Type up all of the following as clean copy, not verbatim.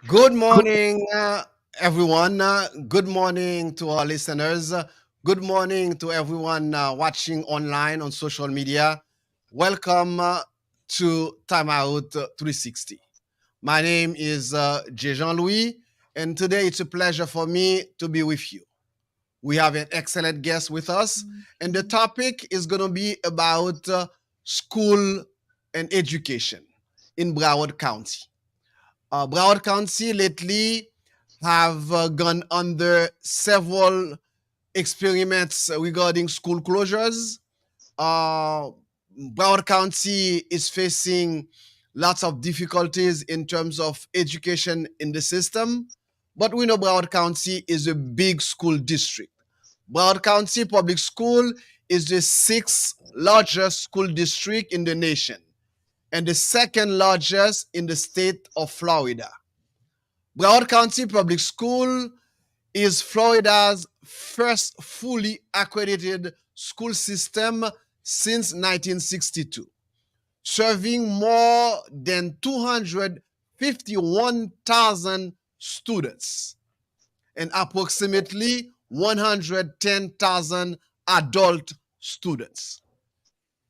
Good morning, everyone. Good morning to our listeners. Good morning to everyone watching online on social media. Welcome to Time Out 360. My name is Jean Louis, and today it's a pleasure for me to be with you. We have an excellent guest with us, and the topic is going to be about school and education in Broward County. Broward County lately have gone under several experiments regarding school closures. Uh, Broward County is facing lots of difficulties in terms of education in the system, but we know Broward County is a big school district. Broward County Public School is the sixth largest school district in the nation and the second largest in the state of Florida. Broward County Public School is Florida's first fully accredited school system since 1962, serving more than 251,000 students and approximately 110,000 adult students.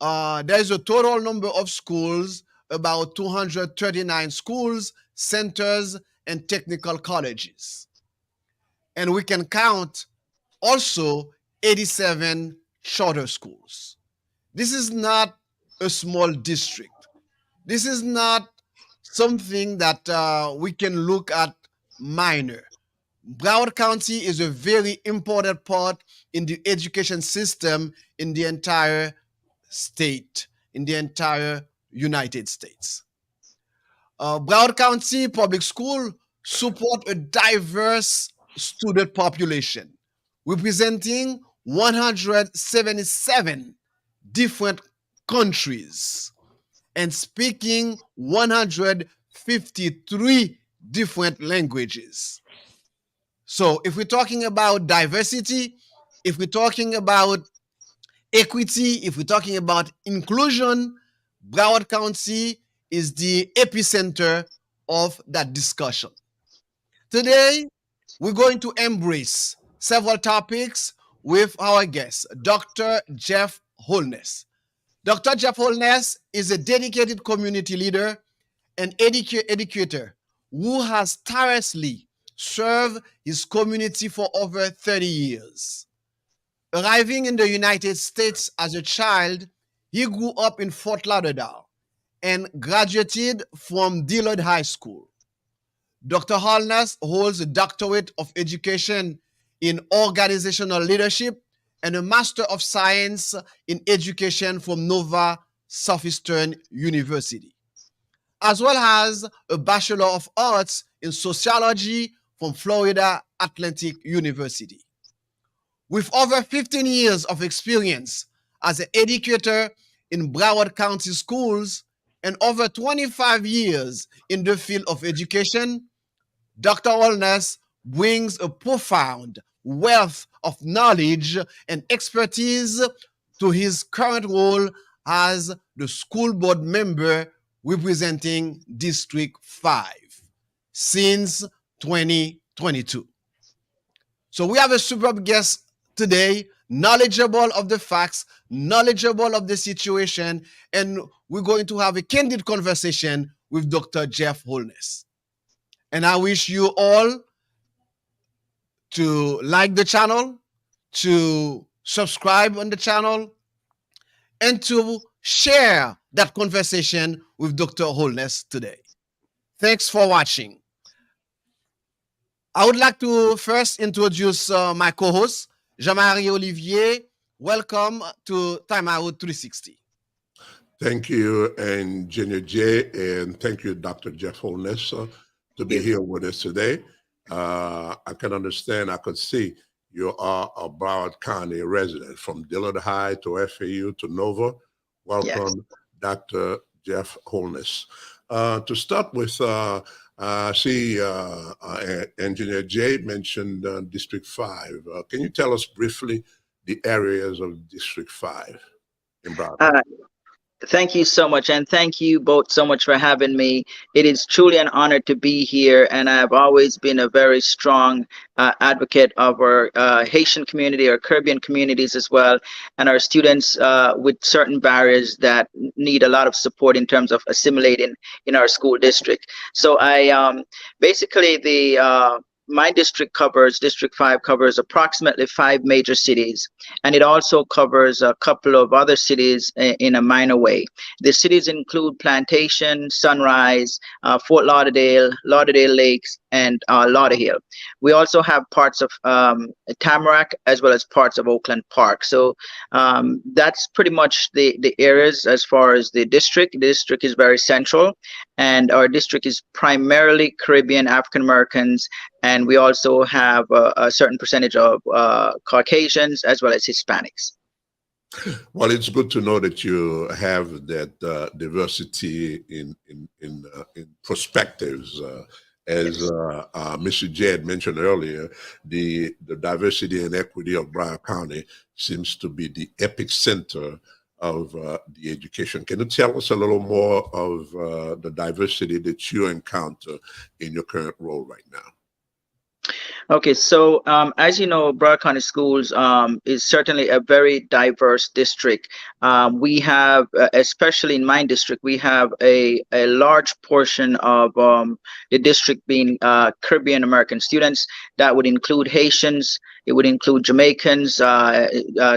There is a total number of schools, about 239 schools, centers, and technical colleges. And we can count also 87 charter schools. This is not a small district. This is not something that we can look at minor. Broward County is a very important part in the education system in the entire state, in the entire United States. Broward County Public School support a diverse student population representing 177 different countries and speaking 153 different languages. So if we're talking about diversity, if we're talking about equity, if we're talking about inclusion, Broward County is the epicenter of that discussion. Today, we're going to embrace several topics with our guest, Dr. Jeff Holness. Dr. Jeff Holness is a dedicated community leader and educator who has tirelessly served his community for over 30 years. Arriving in the United States as a child, he grew up in Fort Lauderdale and graduated from Dillard High School. Dr. Holness holds a Doctorate of Education in Organizational Leadership and a Master of Science in Education from Nova Southeastern University, as well as a Bachelor of Arts in Sociology from Florida Atlantic University. With over 15 years of experience as an educator in Broward County Schools and over 25 years in the field of education, Dr. Holness brings a profound wealth of knowledge and expertise to his current role as the school board member representing District 5 since 2022. So we have a superb guest today, knowledgeable of the facts, knowledgeable of the situation, and we're going to have a candid conversation with Dr. Jeff Holness. And I wish you all to like the channel, to subscribe on the channel, and to share that conversation with Dr. Holness today. Thanks for watching. I would like to first introduce my co-host, Jean-Marie Olivier. Welcome to Time Out 360. Thank you, Engineer J, and thank you, Dr. Jeff Holness, to be here with us today. I can understand, I could see you are a Broward County resident from Dillard High to FAU to Nova. Welcome, Dr. Jeff Holness. To start with, I see Engineer J mentioned District 5. Can you tell us briefly the areas of District 5 in Broward? Thank you so much, and thank you both so much for having me. It is truly an honor to be here, and I've always been a very strong advocate of our Haitian community, our Caribbean communities as well, and our students with certain barriers that need a lot of support in terms of assimilating in our school district. So I basically the my district covers District 5 covers approximately 5 major cities, and it also covers a couple of other cities in a minor way. The cities include Plantation, Sunrise, Fort Lauderdale, Lauderdale Lakes, and Lauderhill. We also have parts of Tamarack as well as parts of Oakland Park. So that's pretty much the areas as far as the district. The district is very central, and our district is primarily Caribbean, African Americans, and we also have a certain percentage of Caucasians as well as Hispanics. Well, it's good to know that you have that diversity in perspectives. As Yes. Mr. J had mentioned earlier, the diversity and equity of Broward County seems to be the epicenter of the education. Can you tell us a little more of the diversity that you encounter in your current role right now? Okay, so as you know, Broward County Schools is certainly a very diverse district. We have, especially in my district, we have a large portion of the district being Caribbean American students. That would include Haitians. It would include Jamaicans,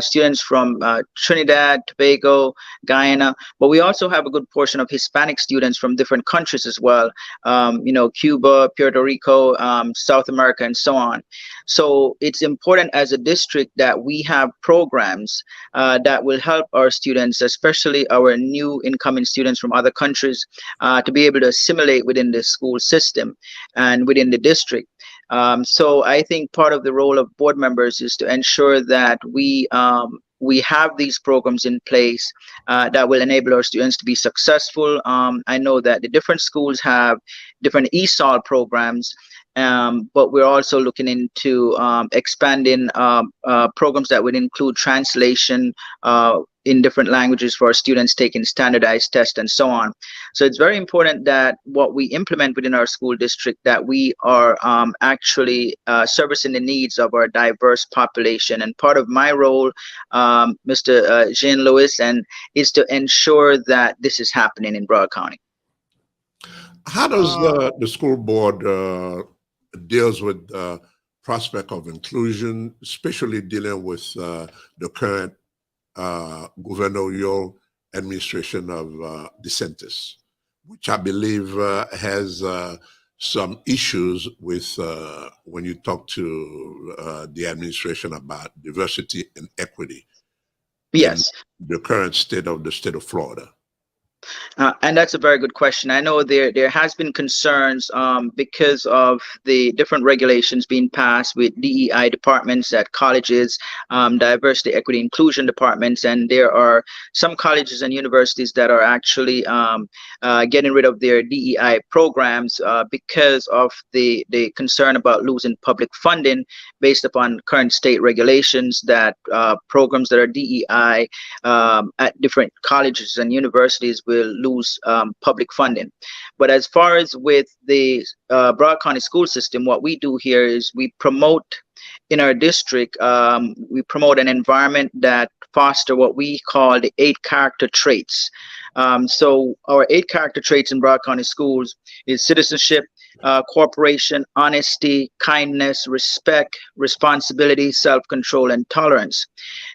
students from Trinidad, Tobago, Guyana. But we also have a good portion of Hispanic students from different countries as well. Cuba, Puerto Rico, South America, and so on. So it's important as a district that we have programs that will help our students, especially our new incoming students from other countries, to be able to assimilate within the school system and within the district. So I think part of the role of board members is to ensure that we have these programs in place that will enable our students to be successful. I know that the different schools have different ESOL programs, but we're also looking into expanding programs that would include translation in different languages for our students taking standardized tests and so on. So it's very important that what we implement within our school district, that we are actually servicing the needs of our diverse population. And part of my role, Mr. Jean Lewis, and is to ensure that this is happening in Broward County. How does the school board deals with prospect of inclusion, especially dealing with the current gubernatorial administration of DeSantis, which I believe has some issues with when you talk to the administration about diversity and equity in Yes. the current state of the state of Florida. And that's a very good question. I know there has been concerns because of the different regulations being passed with DEI departments at colleges, diversity, equity, inclusion departments, and there are some colleges and universities that are actually getting rid of their DEI programs because of the concern about losing public funding based upon current state regulations that programs that are DEI at different colleges and universities will lose public funding. But as far as with the Broward County school system, what we do here is we promote in our district, we promote an environment that foster what we call the 8 character traits. So our 8 character traits in Broward County schools is citizenship, cooperation, honesty, kindness, respect, responsibility, self-control, and tolerance.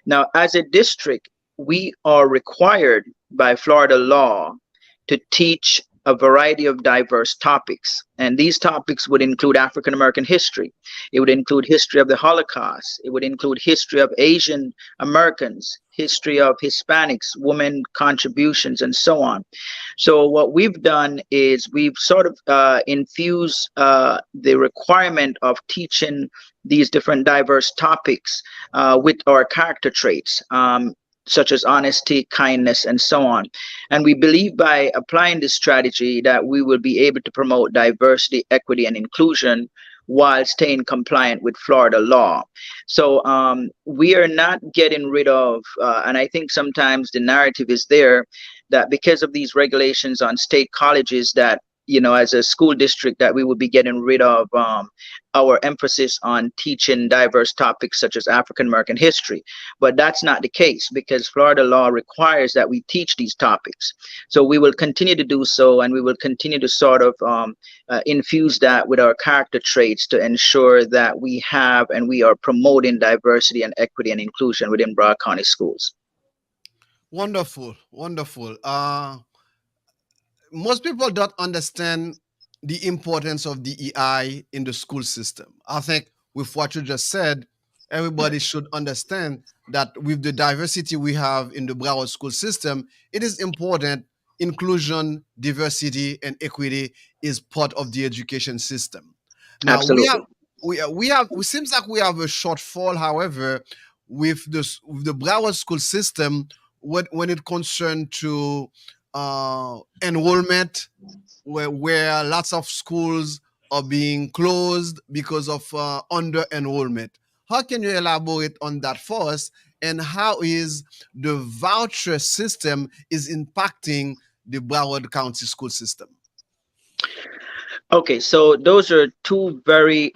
Now, as a district, we are required by Florida law to teach a variety of diverse topics. And these topics would include African American history. It would include history of the Holocaust. It would include history of Asian Americans, history of Hispanics, women contributions, and so on. So what we've done is we've sort of infused the requirement of teaching these different diverse topics with our character traits. Such as honesty, kindness, and so on. And we believe by applying this strategy that we will be able to promote diversity, equity, and inclusion while staying compliant with Florida law. So we are not getting rid of, and I think sometimes the narrative is there, that because of these regulations on state colleges, that as a school district, that we would be getting rid of our emphasis on teaching diverse topics such as African American history. But that's not the case, because Florida law requires that we teach these topics. So we will continue to do so, and we will continue to sort of infuse that with our character traits to ensure that we have and we are promoting diversity and equity and inclusion within Broward County Schools. Wonderful, wonderful. Most people don't understand the importance of DEI in the school system. I think with what you just said, everybody should understand that with the diversity we have in the Broward school system, it is important. Inclusion, diversity, and equity is part of the education system. Now Absolutely. it seems like we have a shortfall, however, with the Broward school system when it concerns to enrollment, where lots of schools are being closed because of under enrollment. How can you elaborate on that for us, and how is the voucher system is impacting the Broward County school system? Okay, so those are two very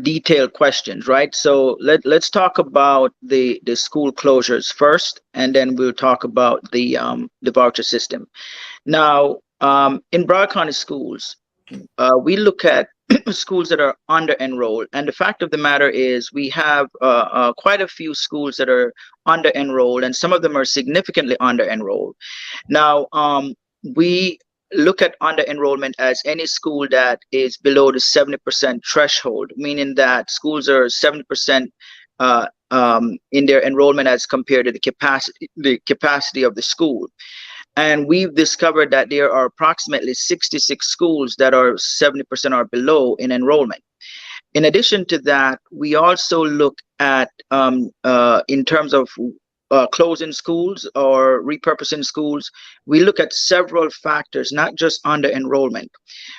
detailed questions, right? So let's talk about the school closures first, and then we'll talk about the voucher system. Now, in Broward County Schools, we look at schools that are under enrolled, and the fact of the matter is we have quite a few schools that are under enrolled, and some of them are significantly under enrolled. Now, we look at under enrollment as any school that is below the 70% threshold, meaning that schools are 70% in their enrollment as compared to the capacity of the school. And we've discovered that there are approximately 66 schools that are 70% or below in enrollment. In addition to that, we also look at in terms of closing schools or repurposing schools, we look at several factors, not just under enrollment.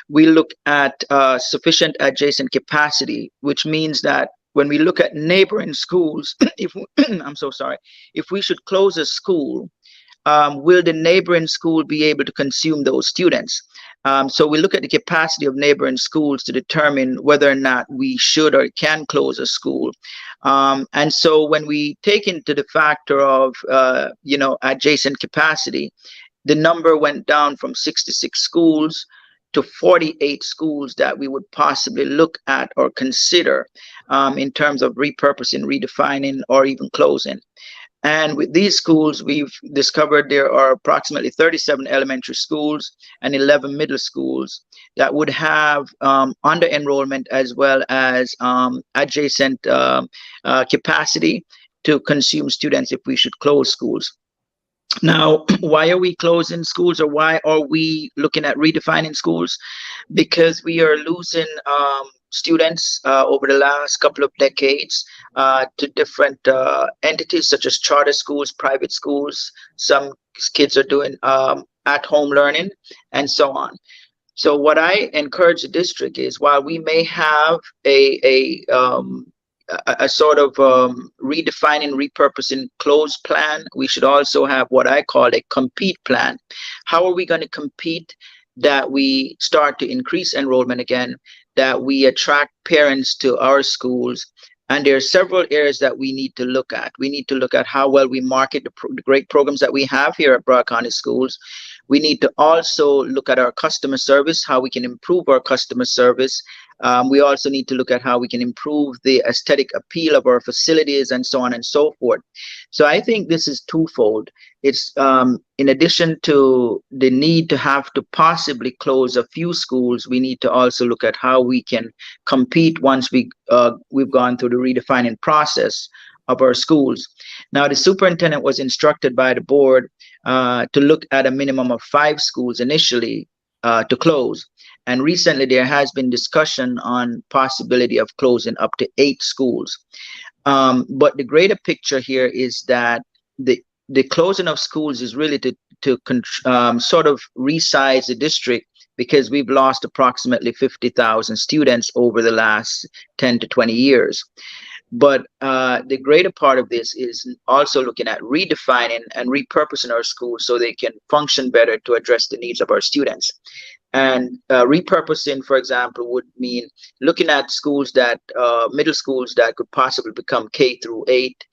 We look at sufficient adjacent capacity, which means that when we look at neighboring schools, if we should close a school, will the neighboring school be able to consume those students? So we look at the capacity of neighboring schools to determine whether or not we should or can close a school. And so when we take into the factor of, adjacent capacity, the number went down from 66 schools to 48 schools that we would possibly look at or consider in terms of repurposing, redefining, or even closing. And with these schools, we've discovered there are approximately 37 elementary schools and 11 middle schools that would have under enrollment as well as adjacent capacity to consume students if we should close schools. Now, why are we closing schools, or why are we looking at redefining schools? Because we are losing students over the last couple of decades to different entities such as charter schools, private schools. Some kids are doing at-home learning, and so on. So what I encourage the district is, while we may have a sort of redefining, repurposing, close plan, we should also have what I call a compete plan. How are we going to compete that we start to increase enrollment again, that we attract parents to our schools? And there are several areas that we need to look at. We need to look at how well we market the great programs that we have here at Broward County Schools. We need to also look at our customer service, how we can improve our customer service. We also need to look at how we can improve the aesthetic appeal of our facilities, and so on and so forth. So I think this is twofold. It's in addition to the need to have to possibly close a few schools, we need to also look at how we can compete once we've gone through the redefining process of our schools. Now, the superintendent was instructed by the board to look at a minimum of 5 schools initially to close. And recently there has been discussion on possibility of closing up to 8 schools. But the greater picture here is that the closing of schools is really to sort of resize the district, because we've lost approximately 50,000 students over the last 10 to 20 years. But the greater part of this is also looking at redefining and repurposing our schools so they can function better to address the needs of our students. And repurposing, for example, would mean looking at schools that, middle schools that could possibly become K through 8,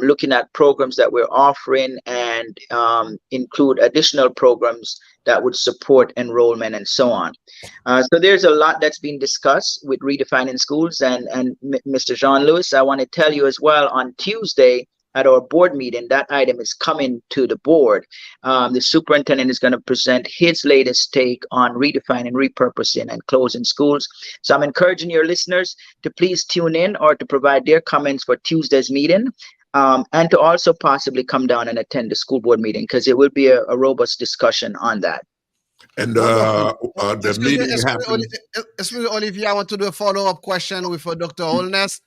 looking at programs that we're offering and include additional programs that would support enrollment and so on. So there's a lot that's been discussed with redefining schools. And Mr. Jean-Louis, I want to tell you as well, on Tuesday, at our board meeting, that item is coming to the board. The superintendent is going to present his latest take on redefining, repurposing, and closing schools. So I'm encouraging your listeners to please tune in or to provide their comments for Tuesday's meeting, and to also possibly come down and attend the school board meeting, because it will be a robust discussion on that. And the Excuse me, meeting happens. excuse me, Olivier, I want to do a follow-up question with Dr. Holness.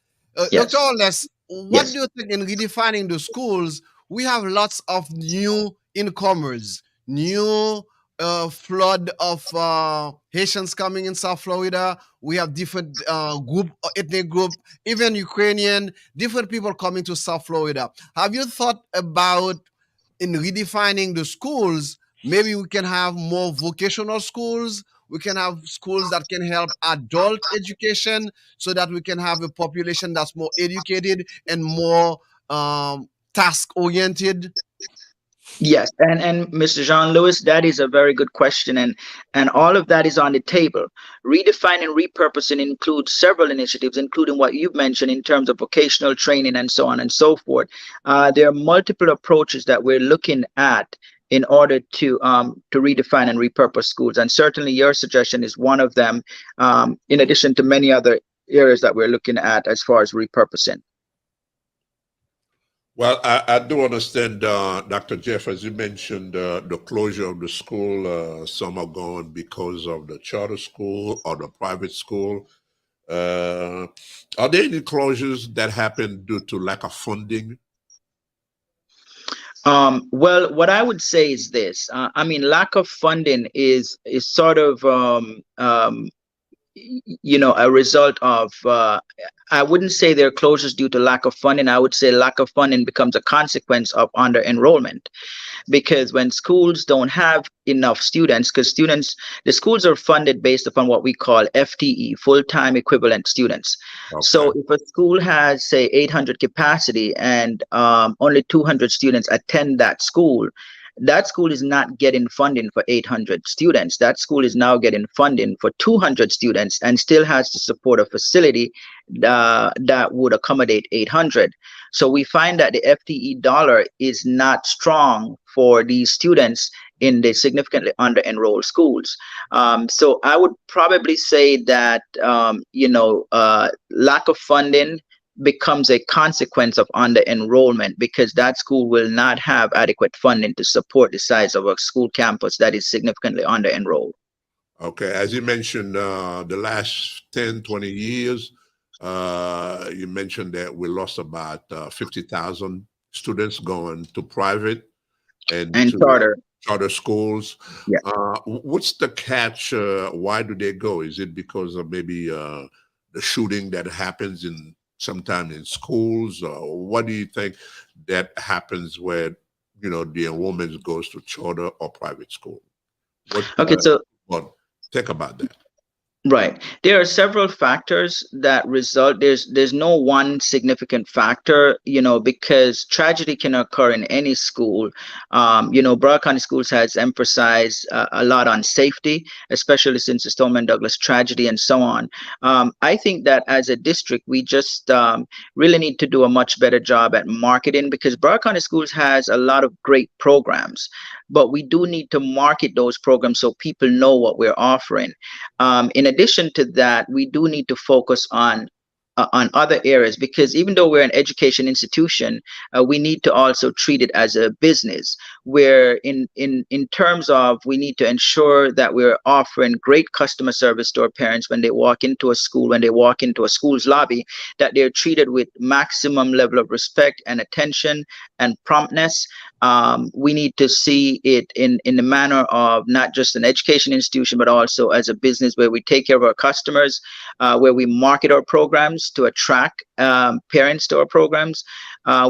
Yes. Dr. Holness, what Yes. do you think in redefining the schools? We have lots of new incomers, new flood of Haitians coming in South Florida. We have different ethnic group, even Ukrainian, different people coming to South Florida. Have you thought about in redefining the schools? Maybe we can have more vocational schools. We can have schools that can help adult education so that we can have a population that's more educated and more task oriented. Yes, and Mr. Jean-Louis, that is a very good question, and all of that is on the table. Redefining, repurposing includes several initiatives, including what you've mentioned in terms of vocational training and so on and so forth. There are multiple approaches that we're looking at in order to redefine and repurpose schools, and certainly your suggestion is one of them. In addition to many other areas that we're looking at as far as repurposing. Well, I do understand, Dr. Jeff, as you mentioned, the closure of the school. Some are gone because of the charter school or the private school. Are there any closures that happen due to lack of funding? Well, what I would say is this. I mean, lack of funding is sort of a result of, I wouldn't say there are closures due to lack of funding. I would say lack of funding becomes a consequence of under enrollment, because when schools don't have enough students, because the schools are funded based upon what we call FTE, full-time equivalent students. Okay. So if a school has, say, 800 capacity and only 200 students attend that school is not getting funding for 800 students. That school is now getting funding for 200 students and still has to support a facility that would accommodate 800. So we find that the FTE dollar is not strong for these students in the significantly under-enrolled schools. So I would probably say that, lack of funding becomes a consequence of under enrollment, because that school will not have adequate funding to support the size of a school campus that is significantly under enrolled. Okay, as you mentioned, the last 10, 20 years, you mentioned that we lost about 50,000 students going to private and to charter schools. Yeah. What's the catch? Why do they go? Is it because of maybe the shooting that happens sometimes in schools? What do you think that happens where, the enrollment goes to charter or private school? Think about that. Right. There are several factors that result. There's no one significant factor, because tragedy can occur in any school. Broward County Schools has emphasized a lot on safety, especially since the Stoneman Douglas tragedy and so on. I think that as a district, we just really need to do a much better job at marketing, because Broward County Schools has a lot of great programs, but we do need to market those programs so people know what we're offering. In addition to that, we do need to focus on other areas, because even though we're an education institution, we need to also treat it as a business, where in terms of, we need to ensure that we're offering great customer service to our parents when they walk into a school, when they walk into a school's lobby, that they're treated with maximum level of respect and attention and promptness. We need to see it in the manner of not just an education institution, but also as a business where we take care of our customers, where we market our programs programs to attract parents to our programs,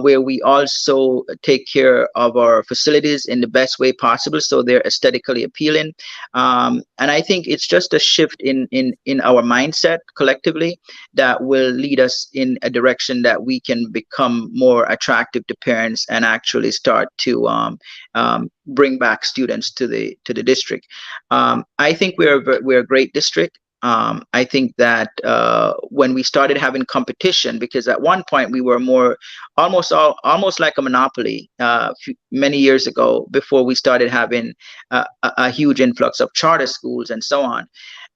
where we also take care of our facilities in the best way possible so they're aesthetically appealing. And I think it's just a shift in our mindset collectively that will lead us in a direction that we can become more attractive to parents and actually start to bring back students to the district. I think we're a great district. I think that when we started having competition, because at one point we were more almost like a monopoly many years ago, before we started having a huge influx of charter schools and so on.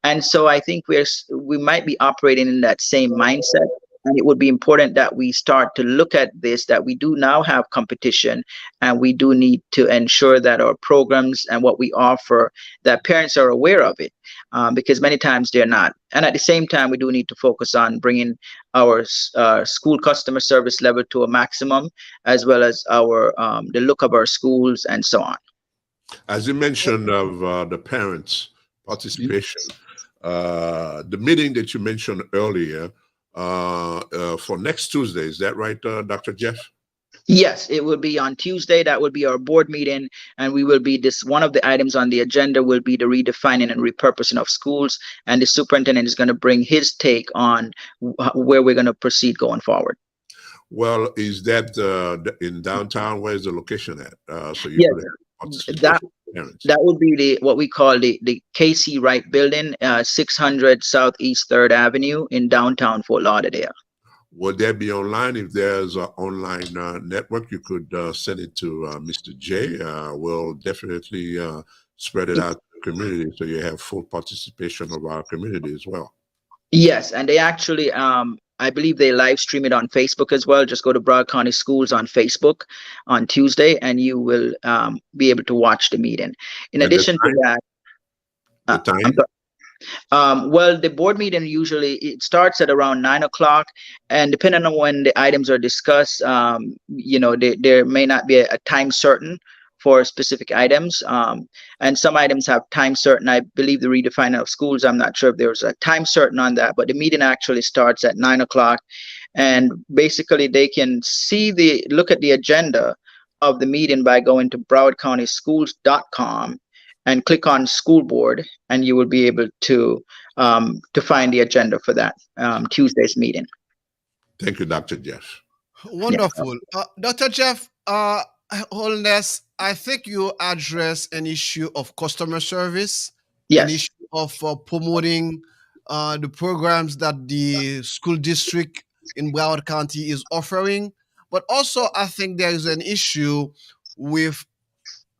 And so I think we might be operating in that same mindset. And it would be important that we start to look at this, that we do now have competition, and we do need to ensure that our programs and what we offer, that parents are aware of it, because many times they're not. And at the same time, we do need to focus on bringing our school customer service level to a maximum, as well as our the look of our schools and so on. As you mentioned of the parents' participation, the meeting that you mentioned earlier, for next Tuesday. Is that right, Dr. Jeff? Yes, it will be on Tuesday. That will be our board meeting, and we will be one of the items on the agenda will be the redefining and repurposing of schools, and the superintendent is going to bring his take on where we're going to proceed going forward. Well, is that in downtown? Where's the location at? So you that would be what we call the KC Wright Building, 600 Southeast 3rd Avenue in downtown Fort Lauderdale. Would that be online? If there's an online network, you could send it to Mr. J. We'll definitely spread it out to the community so you have full participation of our community as well. Yes, and they actually, I believe they live stream it on Facebook as well. Just go to Broward County Schools on Facebook on Tuesday, and you will be able to watch the meeting. In addition to that, the time? Well, the board meeting usually it starts at around 9 o'clock, and depending on when the items are discussed, there may not be a time certain for specific items, and some items have time certain. I believe the redefining of schools, I'm not sure if there's a time certain on that, but the meeting actually starts at 9 o'clock, and basically they can look at the agenda of the meeting by going to browardcountyschools.com and click on school board, and you will be able to find the agenda for that Tuesday's meeting. Thank you, Dr. Jeff. Wonderful. Yeah. Dr. Jeff, Holness, I think you address an issue of customer service, yes, an issue of promoting the programs that the school district in Broward County is offering. But also, I think there is an issue with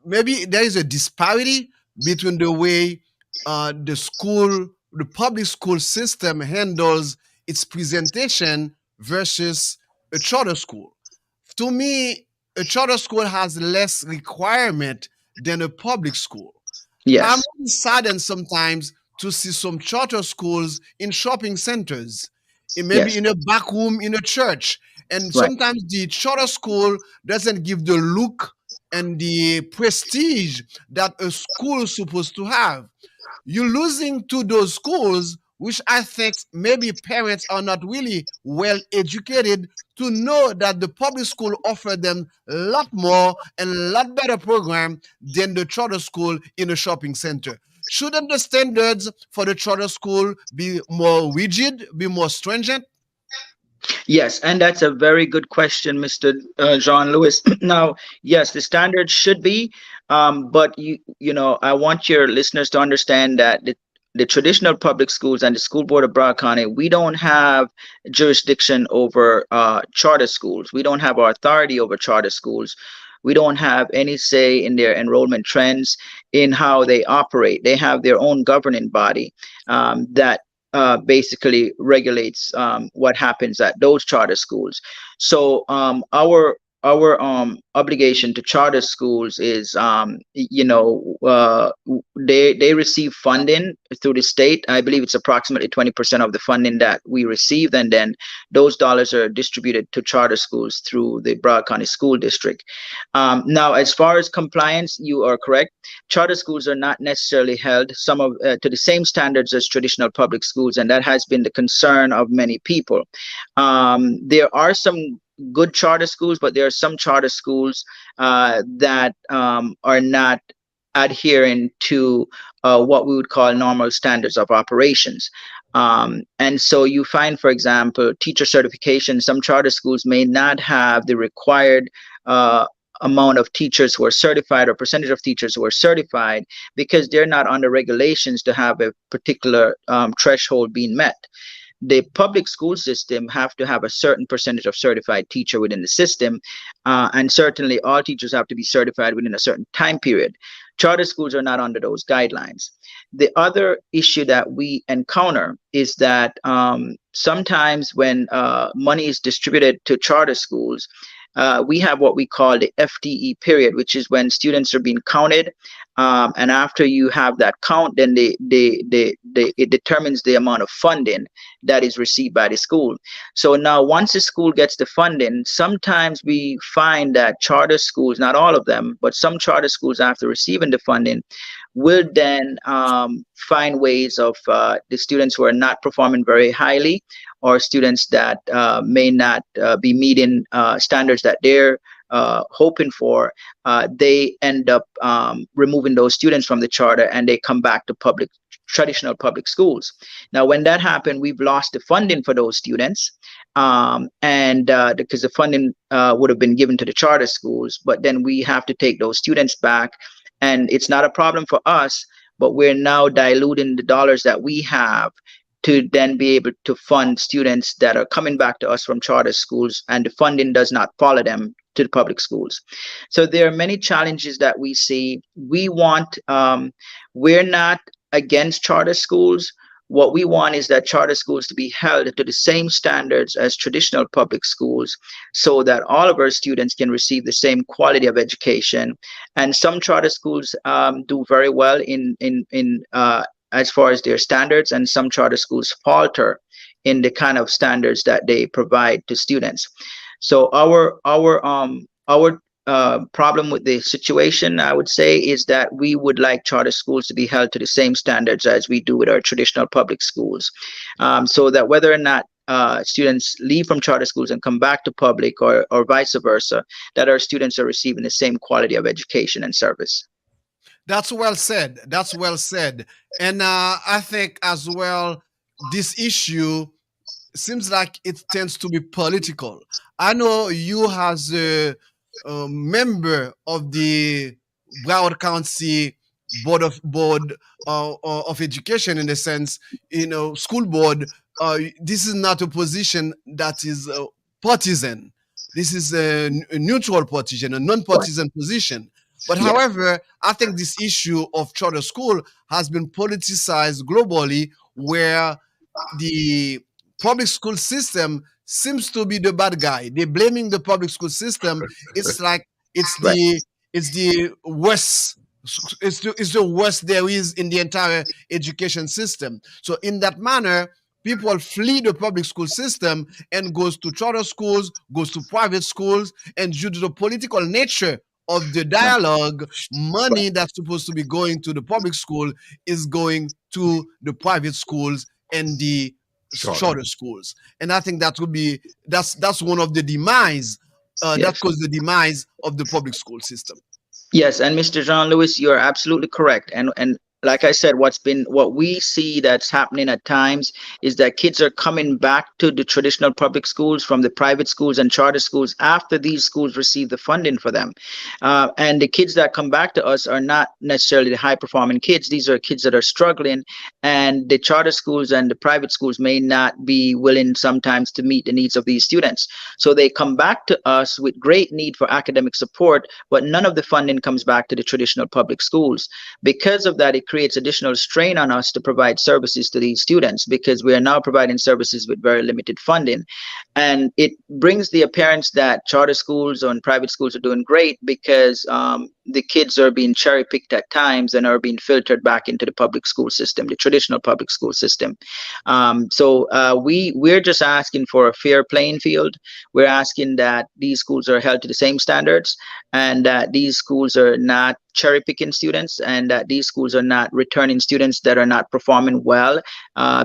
maybe there is a disparity between the way the public school system handles its presentation versus a charter school. To me, a charter school has less requirement than a public school. yes, I'm saddened sometimes to see some charter schools in shopping centers, maybe yes, in a back room in a church. And right, sometimes the charter school doesn't give the look and the prestige that a school is supposed to have. You're losing to those schools, which I think maybe parents are not really well educated to know that the public school offer them a lot more and a lot better program than the charter school in a shopping center. Shouldn't the standards for the charter school be more rigid, be more stringent? yes, and that's a very good question, Mr. Jean Louis. Now, yes, the standards should be, but I want your listeners to understand that the traditional public schools and the school board of Broward County, we don't have jurisdiction over charter schools. We don't have our authority over charter schools. We don't have any say in their enrollment trends, in how they operate. They have their own governing body that basically regulates what happens at those charter schools. So our obligation to charter schools is, they receive funding through the state. I believe it's approximately 20% of the funding that we received, and then those dollars are distributed to charter schools through the Broward County School District. Now, as far as compliance, you are correct. Charter schools are not necessarily held to the same standards as traditional public schools, and that has been the concern of many people. There are some good charter schools, but there are some charter schools that are not adhering to what we would call normal standards of operations. And so you find, for example, teacher certification. Some charter schools may not have the required amount of teachers who are certified or percentage of teachers who are certified because they're not under regulations to have a particular threshold being met. The public school system have to have a certain percentage of certified teacher within the system, and certainly all teachers have to be certified within a certain time period. Charter schools are not under those guidelines. The other issue that we encounter is that sometimes when money is distributed to charter schools, we have what we call the FTE period, which is when students are being counted. And after you have that count, then it determines the amount of funding that is received by the school. So now once the school gets the funding, sometimes we find that charter schools, not all of them, but some charter schools after receiving the funding will then find ways of the students who are not performing very highly, or students that may not be meeting standards that they're hoping for, they end up removing those students from the charter and they come back to traditional public schools. Now, when that happened, we've lost the funding for those students, and because the funding would have been given to the charter schools, but then we have to take those students back, and it's not a problem for us, but we're now diluting the dollars that we have to then be able to fund students that are coming back to us from charter schools, and the funding does not follow them to the public schools. So there are many challenges that we see. We're not against charter schools. What we want is that charter schools to be held to the same standards as traditional public schools, so that all of our students can receive the same quality of education. And some charter schools do very well in as far as their standards, and some charter schools falter in the kind of standards that they provide to students. So our problem with the situation, I would say, is that we would like charter schools to be held to the same standards as we do with our traditional public schools, so that whether or not students leave from charter schools and come back to public, or vice versa, that our students are receiving the same quality of education and service. That's well said. That's well said. And I think as well, this issue seems like it tends to be political. I know you, as a member of the Broward County Board of Education, in the sense, school board. This is not a position that is partisan. This is a neutral position, a non-partisan position. But however, I think this issue of charter school has been politicized globally, where the public school system seems to be the bad guy. They're blaming the public school system. It's like it's the worst. It's the worst there is in the entire education system. So in that manner, people flee the public school system and goes to charter schools, goes to private schools, and due to the political nature of the dialogue, money that's supposed to be going to the public school is going to the private schools and the charter schools. And I think that would be that's one of the demise that caused the demise of the public school system. Yes, and Mr. Jean-Louis, you're absolutely correct. And like I said, what we see that's happening at times is that kids are coming back to the traditional public schools from the private schools and charter schools after these schools receive the funding for them. And the kids that come back to us are not necessarily the high performing kids. These are kids that are struggling, and the charter schools and the private schools may not be willing sometimes to meet the needs of these students. So they come back to us with great need for academic support, but none of the funding comes back to the traditional public schools. Because of that, it creates creates additional strain on us to provide services to these students, because we are now providing services with very limited funding. And it brings the appearance that charter schools and private schools are doing great, because the kids are being cherry picked at times and are being filtered back into the public school system, the traditional public school system. We're just asking for a fair playing field. We're asking that these schools are held to the same standards, and that these schools are not cherry picking students, and that these schools are not returning students that are not performing well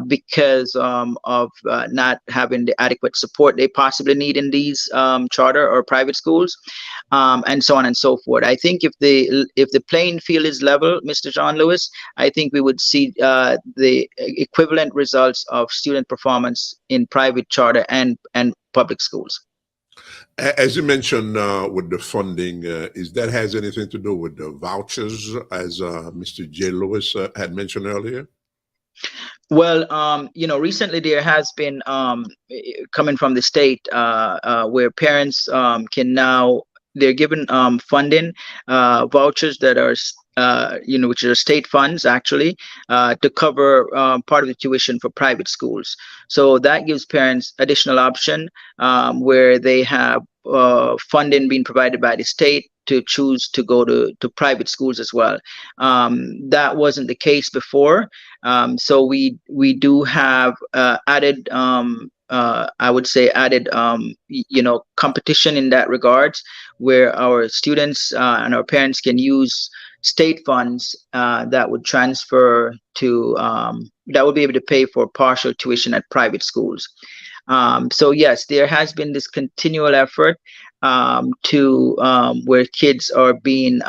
because of not having the adequate support they possibly need in these charter or private schools, and so on and so forth. I think if the playing field is level, Mr. John Lewis, I think we would see the equivalent results of student performance in private, charter, and public schools. As you mentioned with the funding, is that has anything to do with the vouchers, as Mr. J. Lewis had mentioned earlier? Well, recently there has been coming from the state where parents can now, they're given funding vouchers that are which are state funds actually to cover part of the tuition for private schools. So that gives parents additional option where they have funding being provided by the state to choose to go to private schools as well. That wasn't the case before. So we do have added I would say added competition in that regards, where our students and our parents can use state funds that would transfer to that would be able to pay for partial tuition at private schools. So yes, there has been this continual effort to where kids are being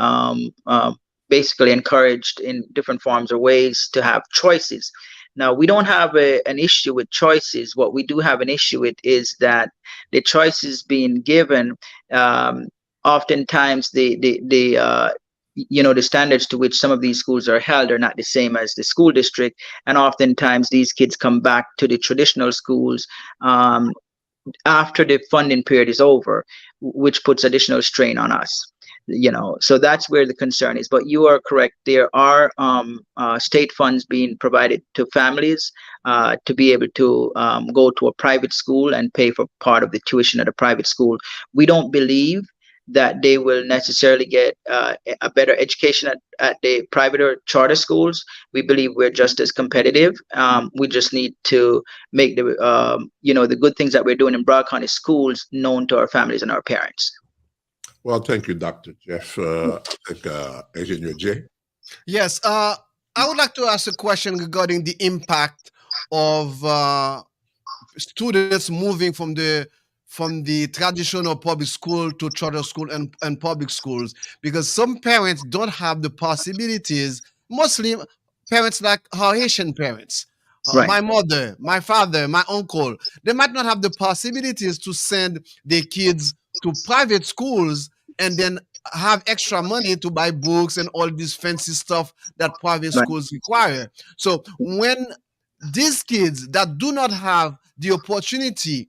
basically encouraged in different forms or ways to have choices. Now, we don't have an issue with choices. What we do have an issue with is that the choices being given, oftentimes the standards to which some of these schools are held are not the same as the school district, and oftentimes these kids come back to the traditional schools after the funding period is over, which puts additional strain on us. So that's where the concern is. But you are correct. There are state funds being provided to families to be able to go to a private school and pay for part of the tuition at a private school. We don't believe that they will necessarily get a better education at the private or charter schools. We believe we're just as competitive. We just need to make the good things that we're doing in Broward County Schools known to our families and our parents. Well, thank you, Dr. Jeff. Engineer J. Yes, I would like to ask a question regarding the impact of students moving from the traditional public school to charter school and public schools, because some parents don't have the possibilities, mostly parents like our Haitian parents. Right. My mother, my father, my uncle, they might not have the possibilities to send their kids to private schools and then have extra money to buy books and all this fancy stuff that private Right. schools require. So when these kids that do not have the opportunity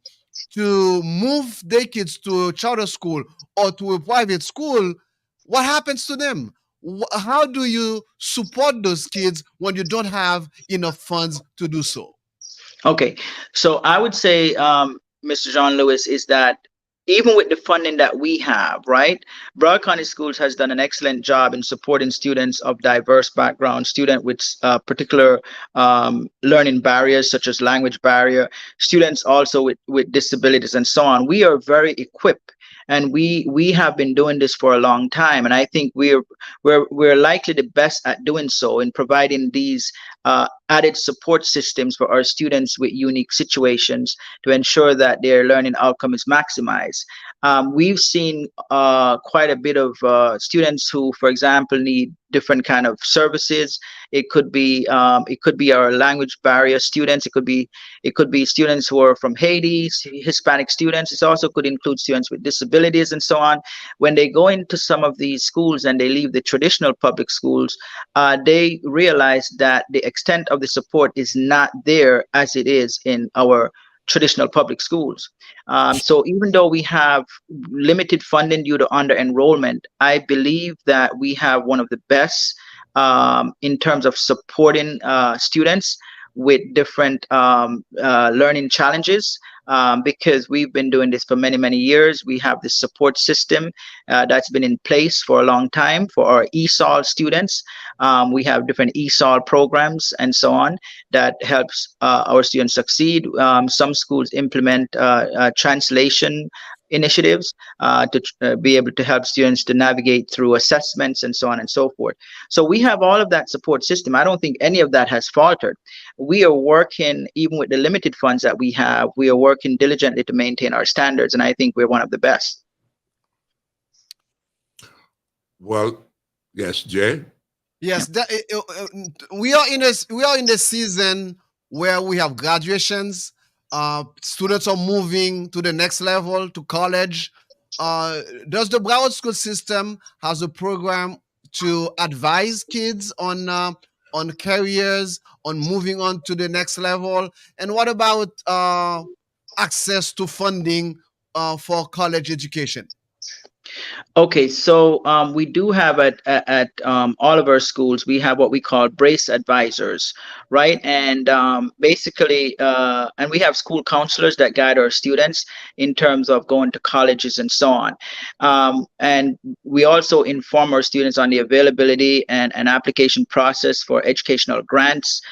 to move their kids to a charter school or to a private school, what happens to them? How do you support those kids when you don't have enough funds to do so? Okay, so I would say, Mr. John Lewis, is that even with the funding that we have, right, Broward County Schools has done an excellent job in supporting students of diverse backgrounds, students with particular learning barriers, such as language barrier, students also with disabilities and so on. We are very equipped, and we have been doing this for a long time, and I think we're likely the best at doing so in providing these added support systems for our students with unique situations to ensure that their learning outcome is maximized. We've seen quite a bit of students who, for example, need different kind of services. It could be our language barrier students. It could be students who are from Haiti, Hispanic students. It also could include students with disabilities and so on. When they go into some of these schools and they leave the traditional public schools, they realize that the extent of the support is not there as it is in our traditional public schools. So even though we have limited funding due to under enrollment, I believe that we have one of the best in terms of supporting students with different learning challenges. Because we've been doing this for many, many years. We have this support system that's been in place for a long time for our ESOL students. We have different ESOL programs and so on that helps our students succeed. Some schools implement translation initiatives to be able to help students to navigate through assessments and so on and so forth. So we have all of that support system. I don't think any of that has faltered. We are working, even with the limited funds that we have, we are working diligently to maintain our standards, and I think we're one of the best. Well, yes, Jay. Yes, we are in the season where we have graduations. Students are moving to the next level, to college. Does the Broward school system has a program to advise kids on careers, on moving on to the next level? And what about access to funding for college education? Okay, so we do have at all of our schools, we have what we call brace advisors, right? And basically, and we have school counselors that guide our students in terms of going to colleges and so on. And we also inform our students on the availability and application process for educational grants,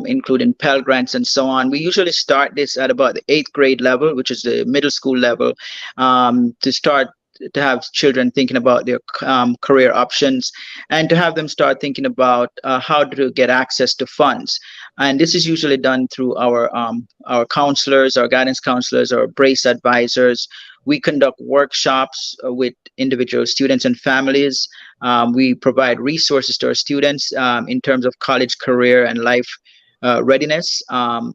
including Pell grants and so on. We usually start this at about the 8th grade level, which is the middle school level, to have children thinking about their career options and to have them start thinking about how to get access to funds. And this is usually done through our counselors, our guidance counselors, or brace advisors. We conduct workshops with individual students and families. We provide resources to our students in terms of college, career, and life readiness, and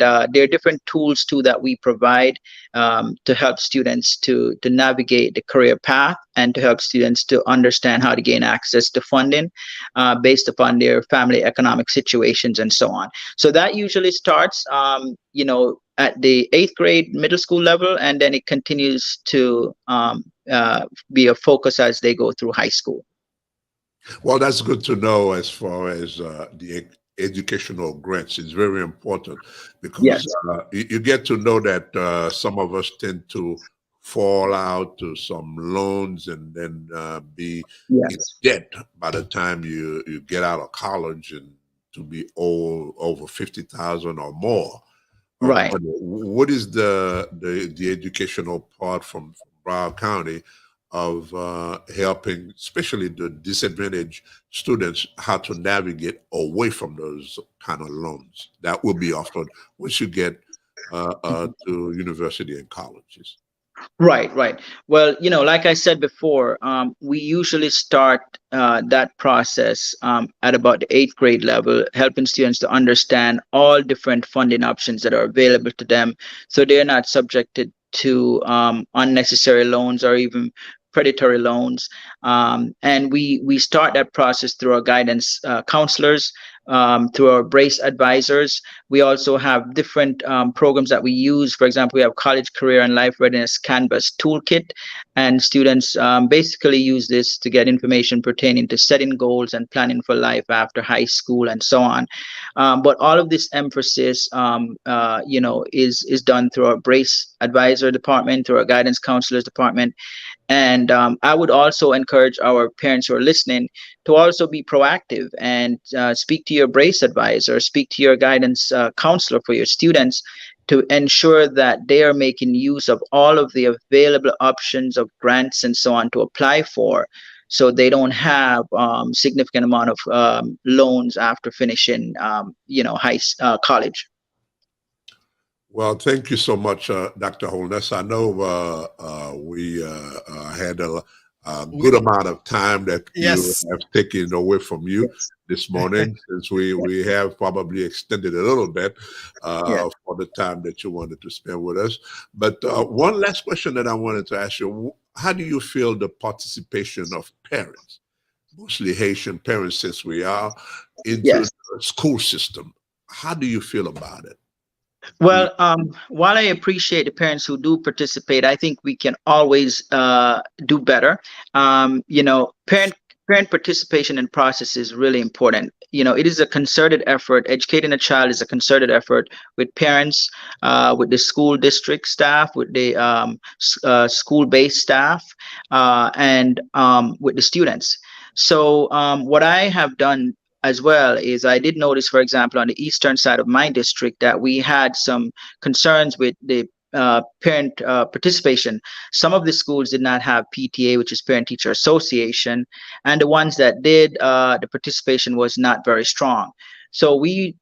there are different tools too that we provide to help students to navigate the career path and to help students to understand how to gain access to funding based upon their family economic situations and so on. So that usually starts, at the 8th grade middle school level, and then it continues to be a focus as they go through high school. Well, that's good to know as far as the educational grants. Is very important because Yes. You get to know that some of us tend to fall out to some loans and then be Yes. in debt by the time you get out of college, and to be over 50,000 or more. Right. What is the educational part from Broward County of helping, especially the disadvantaged students, how to navigate away from those kind of loans that will be offered once you get to university and colleges? Right. Well, like I said before, we usually start that process at about the 8th grade level, helping students to understand all different funding options that are available to them, so they're not subjected to unnecessary loans or even predatory loans. And we start that process through our guidance counselors, through our brace advisors. We also have different programs that we use. For example, we have College Career and Life Readiness Canvas Toolkit, and students basically use this to get information pertaining to setting goals and planning for life after high school and so on. But all of this emphasis, is done through our brace advisor department, through our guidance counselors department. And I would also encourage our parents who are listening to also be proactive and speak to your brace advisor, speak to your guidance counselor for your students to ensure that they are making use of all of the available options of grants and so on to apply for, so they don't have significant amount of loans after finishing, college. Well, thank you so much, Dr. Holness. I know we had a good amount of time that Yes. you have taken away from you this morning, since we have probably extended a little bit for the time that you wanted to spend with us. But one last question that I wanted to ask you: how do you feel the participation of parents, mostly Haitian parents, since we are into Yes. the school system? How do you feel about it? Well, while I appreciate the parents who do participate, I think we can always do better. Parent parent participation in process is really important. It is a concerted effort. Educating a child is a concerted effort with parents, with the school district staff, with the school-based staff, and with the students. So what I have done as well is I did notice, for example, on the eastern side of my district, that we had some concerns with the parent participation. Some of the schools did not have PTA, which is Parent Teacher Association, and the ones that did, the participation was not very strong. So we,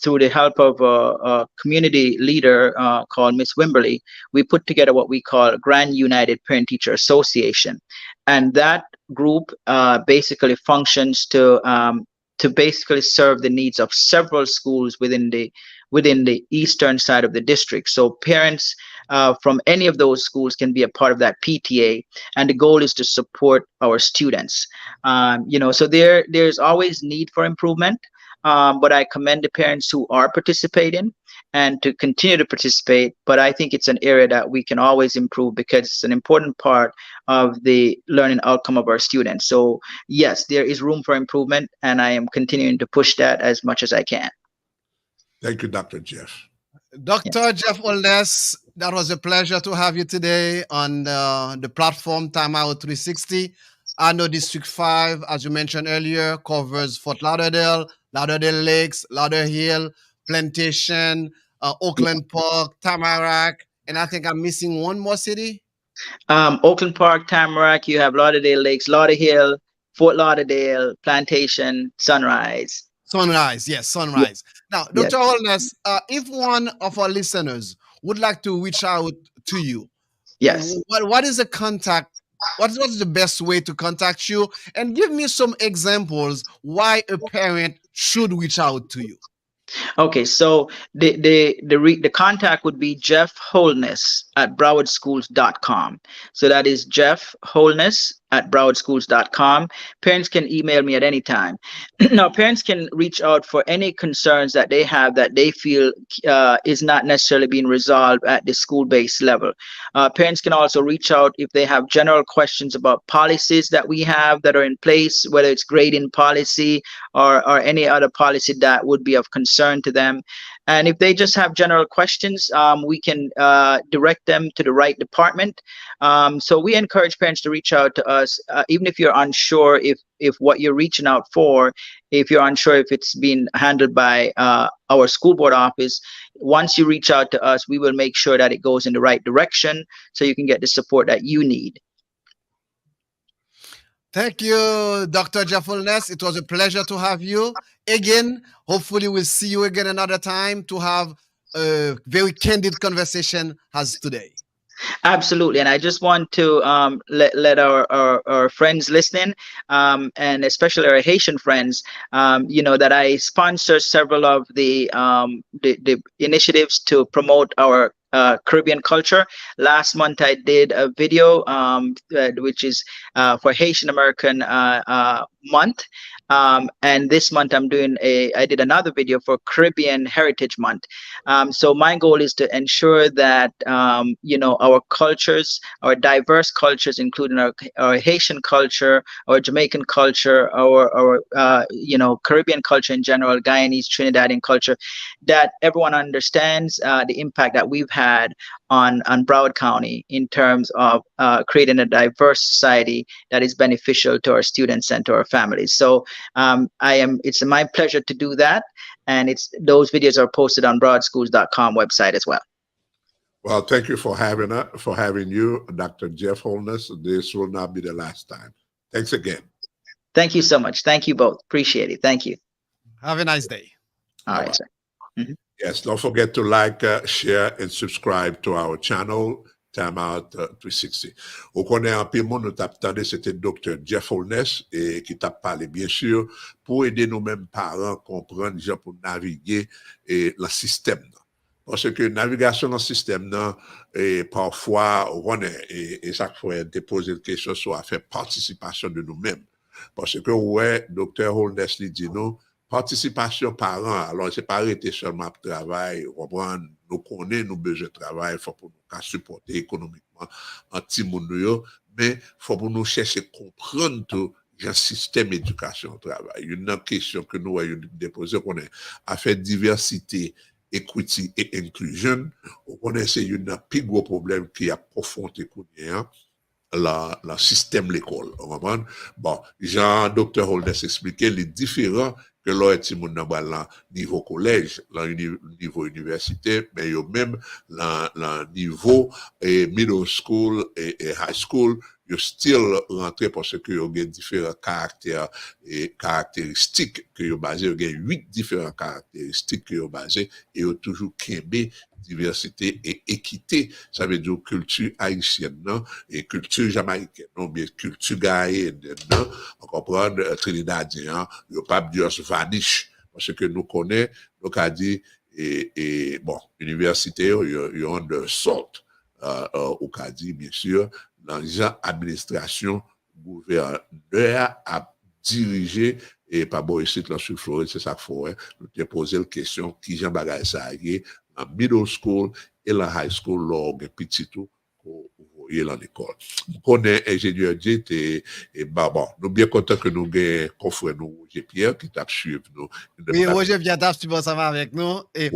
through the help of a community leader called Miss Wimberly, we put together what we call Grand United Parent Teacher Association, and that group basically functions to basically serve the needs of several schools within the eastern side of the district. So parents from any of those schools can be a part of that PTA, and the goal is to support our students. So there's always need for improvement, but I commend the parents who are participating and to continue to participate. But I think it's an area that we can always improve because it's an important part of the learning outcome of our students. So yes, there is room for improvement, and I am continuing to push that as much as I can. Thank you, Dr. Jeff. Dr. Jeff Holness, that was a pleasure to have you today on the platform Timeout 360. I know District 5, as you mentioned earlier, covers Fort Lauderdale, Lauderdale Lakes, Lauderhill, Plantation, Oakland Park, Tamarack, and I think I'm missing one more city. Oakland Park, Tamarack, you have Lauderdale Lakes, Lauderhill, Fort Lauderdale, Plantation, Sunrise. Sunrise, yes, Sunrise. Now, Dr. Holness, if one of our listeners would like to reach out to you, yes, what is the contact? What is the best way to contact you? And give me some examples why a parent should reach out to you. Okay, so the contact would be Jeff Holness at browardschools.com. So that is Jeff Holness at browardschools.com. Parents can email me at any time. Now, parents can reach out for any concerns that they have that they feel is not necessarily being resolved at the school-based level. Parents can also reach out if they have general questions about policies that we have that are in place, whether it's grading policy or any other policy that would be of concern to them. And if they just have general questions, we can direct them to the right department. So we encourage parents to reach out to us, even if you're unsure if what you're reaching out for, if you're unsure if it's being handled by our school board office. Once you reach out to us, we will make sure that it goes in the right direction so you can get the support that you need. Thank you, Dr. Jeff Holness. It was a pleasure to have you again. Hopefully, we'll see you again another time to have a very candid conversation as today. Absolutely. And I just want to let our friends listening, and especially our Haitian friends, that I sponsor several of the initiatives to promote our Caribbean culture. Last month I did a video which is for Haitian American month. And this month I did another video for Caribbean Heritage Month. So my goal is to ensure that, our cultures, our diverse cultures, including our Haitian culture, our Jamaican culture, our Caribbean culture in general, Guyanese, Trinidadian culture, that everyone understands the impact that we've had on Broward County in terms of creating a diverse society that is beneficial to our students and to our families. So it's my pleasure to do that. And those videos are posted on broadschools.com website as well. Well, thank you for having you, Dr. Jeff Holness. This will not be the last time. Thanks again. Thank you so much. Thank you both. Appreciate it. Thank you. Have a nice day. All right, sir. Mm-hmm. Yes, don't forget to like, share, and subscribe to our channel, Timeout 360. Au connaît un peu monde, nous attendait, c'était Dr. Jeff Holness qui t'a parlé, bien sûr, pour aider nous-mêmes parents comprendre gens pour naviguer le système. Parce que navigation dans le système, parfois, on et chaque fois, déposer une question sur la participation de nous-mêmes. Parce que, ouais, Dr. Holness lui dit nous, participation parents, alors c'est pas arrêter seulement le travail, nous connaissons nos besoins de travail, il faut pour nous supporter économiquement un petit monde, mais il faut pour nous chercher à comprendre tout un système d'éducation au travail. Une question que nous avons déposée, qu'on a affaire diversité, equity et inclusion. On a c'est un plus gros problème qui a profondé la système l'école. Bon, Jean-Docteur Holness expliquait les différents que l'on est niveau collège, niveau université, mais même niveau middle school et high school, you still rentré parce que you avez différents caractères et caractéristiques que you basé, you avez 8 différents caractéristiques que you basé et you toujours kembe diversité et équité. Ça veut dire culture haïtienne, non? Et culture jamaïcaine, non? Bien culture gaïenne, non? On comprend, Trinidadien, il n'y a pas de vanish. Parce que nous connaissons, nous avons dit, et bon, université, il y a de sorte, au cas dit, bien sûr, dans l'administration, gouverneur a dirigé et pas bon ici là sur Floride, c'est ça qu'il faut, hein. Nous te poser la question qui Jean Bagay ça y est en middle school et la high school lors petit tout pour voyer dans l'école. On est ingénieur et bon, nous bien content que nous gagnons confrère nous Roger Pierre qui t'a suivi nous. Oui, Roger Pierre t'a suivi ensemble avec nous et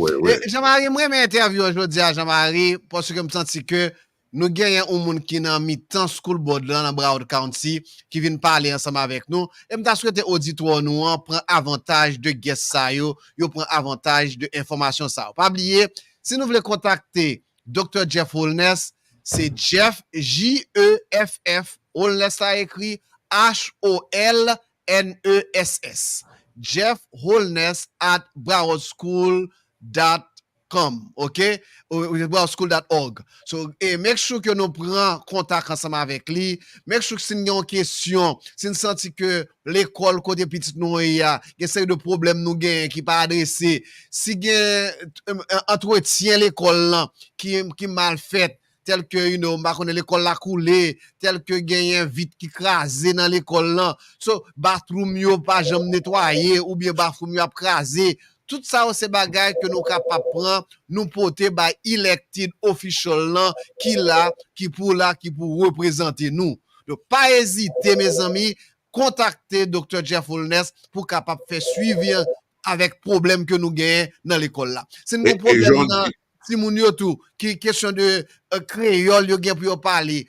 Jean-Marie, moi m'interview aujourd'hui à Jean-Marie parce que me senti que nous gagnons un monde qui dans mi-temps school board là dans Broward County qui vient parler ensemble avec nous et m'ta souhaité auditoire nous prend avantage de guest ça yo prend avantage de information ça. Pas oublier si nous voulons contacter Dr. Jeff Holness, c'est Jeff J-E-F-F Holness a écrit H-O-L-N-E-S-S. Jeff Holness at browardschool.com, ok? browardschool.org. So, et make sure que nous prenons contact ensemble avec lui. Make sure que si nous avons une question, si nous sentons que l'école côté petit nous y a de problèmes nous gagnent qui pas adressé, si gagne entretien l'école là qui mal fait, tel que l'école la coulé, tel que gagne vite qui crasé dans l'école là, so bathroom yo pas jamais nettoyé ou bien bathroom yo a crasé. Tout ça, c'est bagay que nous capable prendre, nous porter by elected official là, qui pour représenter nous. Donc, pas hésiter, mes amis, contacter Dr. Jeff Holness pour capable faire suivi avec problème que nous gagnons dans l'école là. C'est un problème dans si moun yo tout, qui question de créole yo gen pour parler,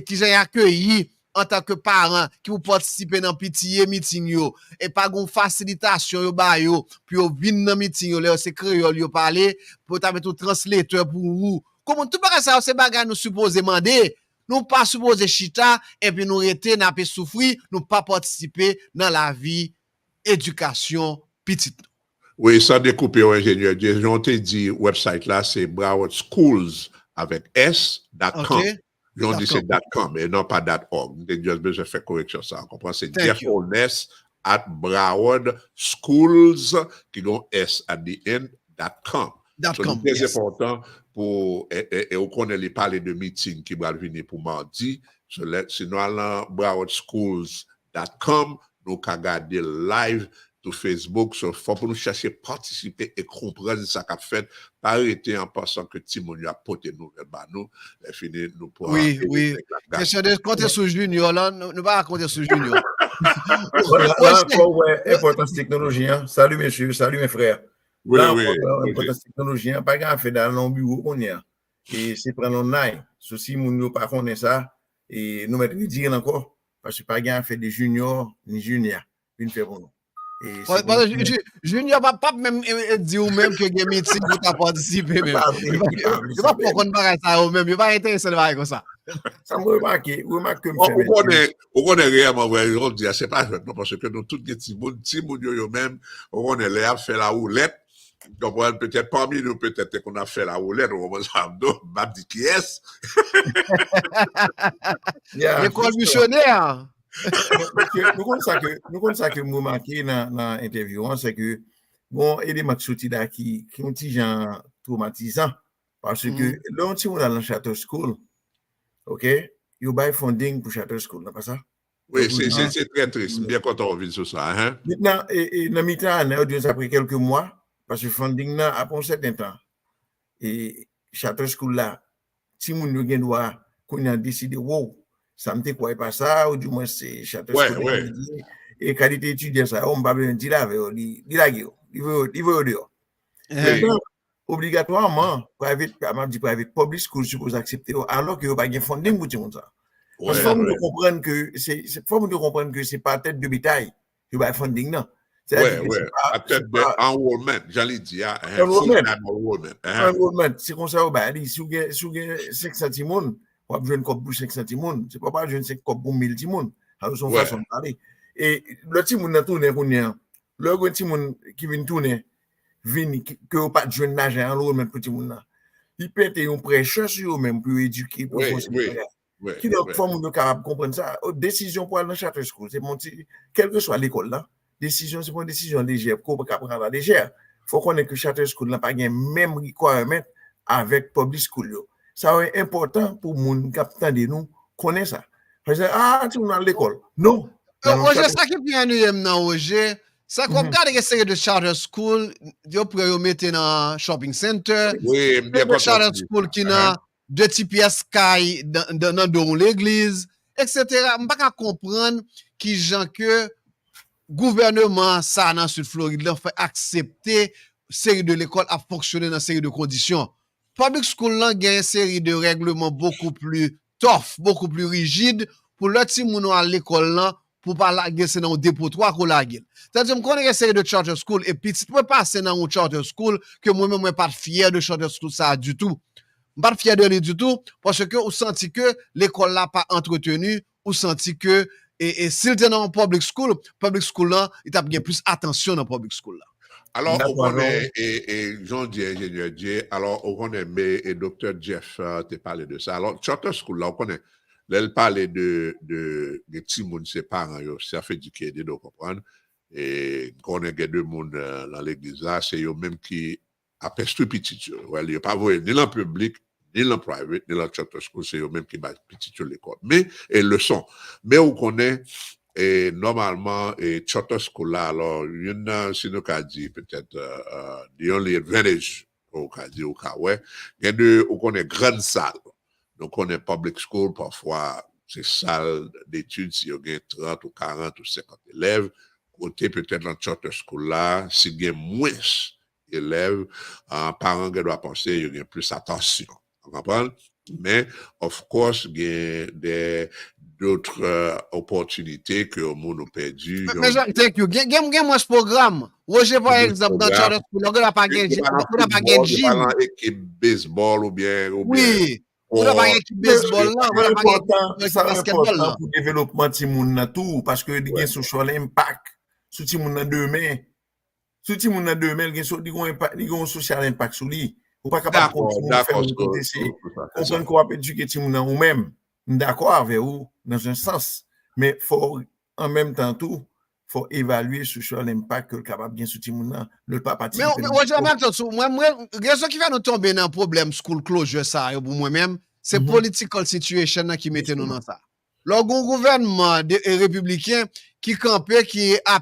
qui j'ai accueilli en tant que parent qui vous participer dans petit meeting yo et pas gon facilitation yo ba yo puis yo vinn dans meeting yo là c'est créole yo parler pour ta mettre un translateur pour vous. Comment tout bagay ça c'est bagay nous supposé demander, nous pas supposé chita et puis nous rester n'a pas souffrir, nous pas participer dans la vie éducation petite. Oui, ça découper au ingénieur. J'en t'ai dit, website là, c'est Broward Schools avec s.com. Okay. J'en dit c'est .com et non pas .org. J'ai juste besoin de faire correction ça. On comprend, c'est Jeff Holness at Broward Schools qui ont s at the end .com. C'est très important pour, et on connaît les parler de meeting qui va venir pour mardi. Sinon, à browardschools.com, nous avons regardé live sur Facebook, il faut pour nous chercher participer et comprendre ce qu'a fait, pas arrêter en pensant que Timon a porté nous, nous, fini, nous pour. Oui. Question de compter sur Junior, là, nous pas compter sur Junior. Importance technologie, hein. Salut messieurs, salut mes frères. Oui. Importance technologie, pas grand fait dans nos bureaux qu'on y a. Et c'est prendre online. Ceci, nous pas connaît ça, et nous mettons dire encore, parce que pas grand fait de junior, ni junior, une fait pour nous. Junior pas même dire ou même que game meeting pour ta participer même. Je pas pour qu'on parle ça ou même, je pas intéressé de voir comme ça. Ça me remarque que on connaît réellement on dit c'est pas parce que nous tous les petits moun yo même on est là faire la roulette. Donc peut-être parmi nous peut-être qu'on a fait la roulette on va ça m'a dit qui est. L'école missionnaire. Nous comptons ça que nous marqué dans l'interview, c'est que bon, il y a des maxoutis qui ont des gens traumatisants parce que là, on est dans le Charter School, ok, il y a funding pour Charter School, n'est pas ça? Oui, c'est très triste, bien content de vivre sur ça. Hein? Maintenant, et dans le temps, après quelques mois, parce que le funding là, après un certain temps, et Charter School là, si on a droit, qu'on a décidé, wow, ça me quoi pas ça, ou du moins c'est charter Ouais, school ouais. et qualité étudiant ça, on va bien dire là, il veut dehors. Oui. Maintenant, obligatoirement, private public school suppose accepter alors que pas de funding pour tout le monde ça. Parce qu'il faut nous comprendre que c'est pas tête de bétail que va funding non. Ouais, à tête d'enrollment, j'allais dire, enrollment, c'est comme ça, si vous avez 5 centimes, on va besoin de pour 5 centimes, c'est pas besoin de 5 pour 1000 centimes. Alors, son façon de parler. Et le petit monde a tourné, le petit monde qui vient tourner, que vous pas de jeune nage en enrollment pour tout le monde, il peut être un prêcheur sur eux-mêmes pour éduquer, pour qui donc forme de capable comprendre ça. Décision pour aller dans charter school, c'est monter, quelle que soit l'école là. Décision, c'est pas une décision légère, qu'on peut prendre à la légère. Il faut qu'on ait que charter school n'a pas de même requirement avec public school. Ça est important pour mon capitaine de nous connaître ça. Parce que, tu es dans l'école. Non. Roger, ça qui est bien nous, Roger, ça comme quand il y a de charter school, vous pouvez mettre dans shopping center. Oui, bien charter school qui n'a 2 TPS Sky dans l'église, etc. Je ne peux pas comprendre qui gens que gouvernement ça dans Sud Floride là fait accepter série de l'école à fonctionner dans série de conditions. Public school là gagne une série de règlements beaucoup plus tough, beaucoup plus rigides pour le petit moun à l'école là pour pas laguer c'est dans un dépotoir qu'on lague. C'est-à-dire qu'on a une série de charter school et puis tu peux passer dans un charter school que moi-même moi pas fier de charter school ça du tout. Pas fier de lui du tout parce que on senti que l'école là pas entretenu, ou senti que et s'il était dans public school là, il a bien plus attention dans public school là. Alors, on connaît, et Jean-Dieu, ingénieur Dieu, alors on connaît, et Dr. Jeff te parlé de ça. Alors, charter school là, on connaît, là, il parlait de petits moun, ses parents, ça fait éduquer, de comprendre. Et on connaît deux moun dans l'église là, c'est eux même qui appellent tout petit. Il n'y a pas voulu ni dans le public, ni dans le private, ni dans le charter school, c'est eux même qui battent petit sur l'école. Mais, et le sont. Mais on connaît, et normalement, et charter school là, alors, il y en a, si nous avons dit, peut-être, the only advantage, on connaît grande salle. Donc, on est public school, parfois, c'est salle d'études, si on a 30 ou 40 ou 50 élèves. Côté, peut-être, dans charter school là, si il y a moins élèves, parents doivent penser, il y a plus attention. Vous comprenez? Mais, of course, il y a d'autres opportunités que le monde a perdu. Mais Jacques, thank you. Gagne moi ce programme. Roger, par exemple, dans charter school, on n'a pas gagné gym. Équipe baseball ou bien. Oui. On n'a pas gagné baseball là. On n'a pas gagné basketball là. Pour le développement de moun tout, parce que il y a un social impact sur ti moun nan demain. Sur ti moun nan demain, il y a un social impact sur lui. Ou pas capable de faire comprendre qu'on va éduquer ti moun nan ou même. D'accord avec vous dans un sens, mais faut en même temps tout, faut évaluer social impact que le capable bien sur ti moun nan, le pas participer. Mais moi raison qui va nous tomber dans problème school closure ça pour moi-même, c'est political situation qui mette nous dans ça. Le gouvernement républicain qui campait qui a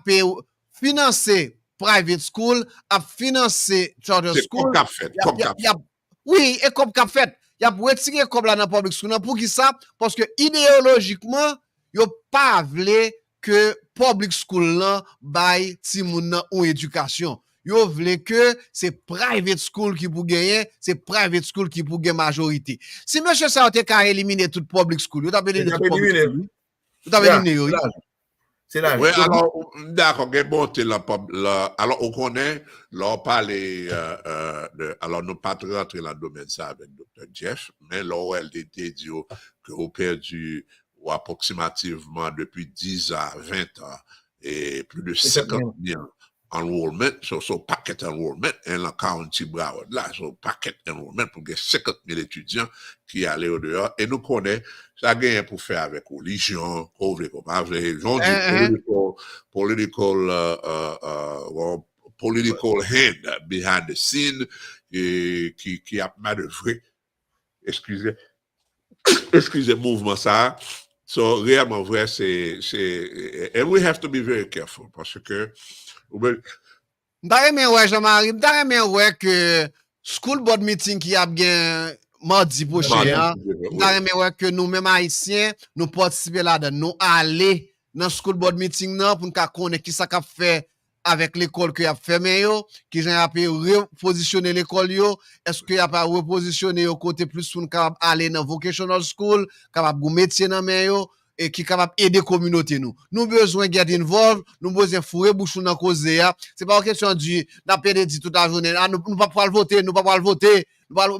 financer private school, a financer charter school. Oui, et comme qu'a fait, il y a retiré comme là dans public school pour qui ça parce que idéologiquement, yo pas voulu que public school là bail ti moun nan ou éducation. Yo voulu que c'est private school qui pour gagner, c'est private school qui pour gagner majorité. Si monsieur ça a éliminé toute public school, yo t'a éliminé. C'est là. Oui, alors, d'accord, bon, alors, on connaît, là, on parle alors, nous pas rentrer dans le domaine ça avec Dr. Jeff, mais là, elle était dit qu'on perdu approximativement depuis 10 à 20 ans et plus de 50 000 enrollment, so packet enrollment, et la county Broward, là, packet enrollment pour que 50 000 étudiants qui allaient au dehors, et nous connaissons, ça a gagné pour faire avec religion, political hand behind the scene, qui a manœuvré, excusez, mouvement ça. So, réellement vrai, and we have to be very careful, parce que, Jean-Marie, que school board meeting qui a bien mardi prochain, nous Oui. avons que nous-mêmes haïtiens, nous participer là-dedans, nous aller dans school board meeting là pour nous connaître qui ça qu'a fait avec l'école que a fermé yo, qui j'ai appelé repositionner l'école yo, est-ce qu'il y a pas repositionner yo côté plus pour nous capable aller dans vocational school, capable go métier dans main yo et qui capable aider communauté nous. Nous besoin get involved, nous besoin fourrer bouchou dans cause ya. C'est pas une question du n'a pas dit toute la journée, nous pas pouvoir voter, nous pas pouvoir voter.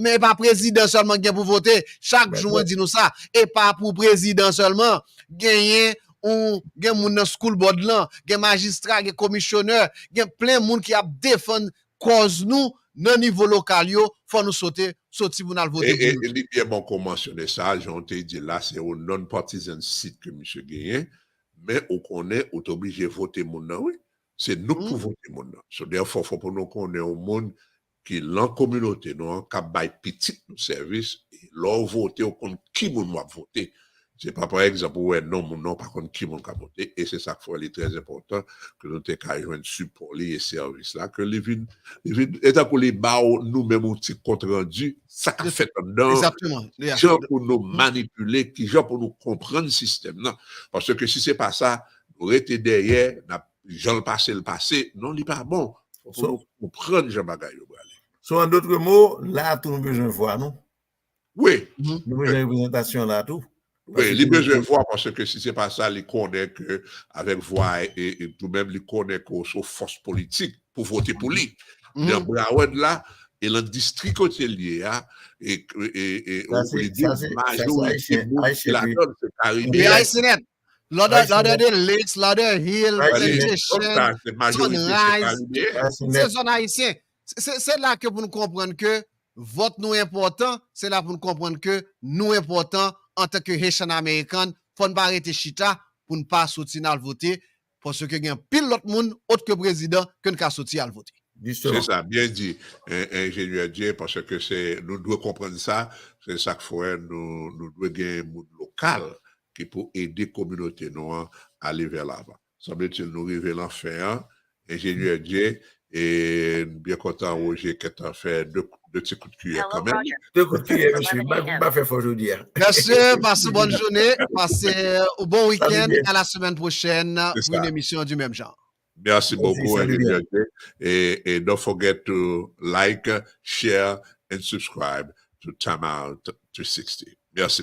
Mais pas président seulement qui pour voter. Chaque jour, on dit nous ça. Et pas pour président seulement. Gagner ou gen moun dans school board là, gen magistrat, gen commissionneur, gen plein moun qui a défendre cause nous dans niveau local yo, faut nous sortir pour nous voter. Et il est bien bon qu'on mentionne ça, j'en t'ai dit là, c'est au non-partisan site que monsieur gagne, mais on connaît, on est obligé de voter moun nan, oui. C'est nous qui voter moun nan. So, therefore, faut pour nous qu'on ait un monde qui l'en communauté, nous, qui bail petit nous service, et leur voter, on compte qui moun va voter. C'est pas par exemple, ouais, non, par contre, qui moun va voter, et c'est ça qu'il est très important, que nous t'es qu'à joindre support les services là, que les vignes, étant que les barreaux, nous-mêmes, un petit compte rendu, ça qu'a fait dedans. Exactement. Gens pour nous manipuler, qui gens pour nous comprendre le système, non. Parce que si c'est pas ça, nous rester derrière, gens le passé, non, il n'est pas bon. Faut nous comprendre, Jean Bagaille. So, en d'autres mots, là, tout nous besoin de voir, non? Oui. Nous besoin de représentation là, tout. Oui, il besoin de voir parce que si c'est pas ça, il connaît que avec voix et tout même, il connaît qu'on soit force politique pour voter pour lui. Dans Broward là, et le district hôtelier, et on peut dire majorité la donne, c'est caribéen. Lauderdale Lakes, Lauderdale Hill, Sunrise, c'est zone haïtien. C'est là que pour nous comprendre que vote nous important, c'est là pour nous comprendre que nous important en tant que Haitian américain, faut ne pas arrêter chita pour ne pas sortir à voter parce que y a pile l'autre monde autre que président que ne pas sortir à voter. C'est ça, bien dit, ingénieur Dieu, parce que nous devons comprendre ça, c'est ça qu'il faut, nous devons gagner un monde local qui peut aider la communauté noire à aller vers l'avant. Ça veut dire nous arriver l'enfer, ingénieur Dieu, et bien content, Roger, qui a fait deux petits coups de cuillère quand même. Deux coups de cuillère, monsieur, pas fait fort aujourd'hui. Merci, passez bonne journée, passez un bon week-end, à la semaine prochaine pour une émission du même genre. Merci beaucoup, ingénieur Dieu, et don't forget to like, share, and subscribe to Time Out 360. Merci beaucoup.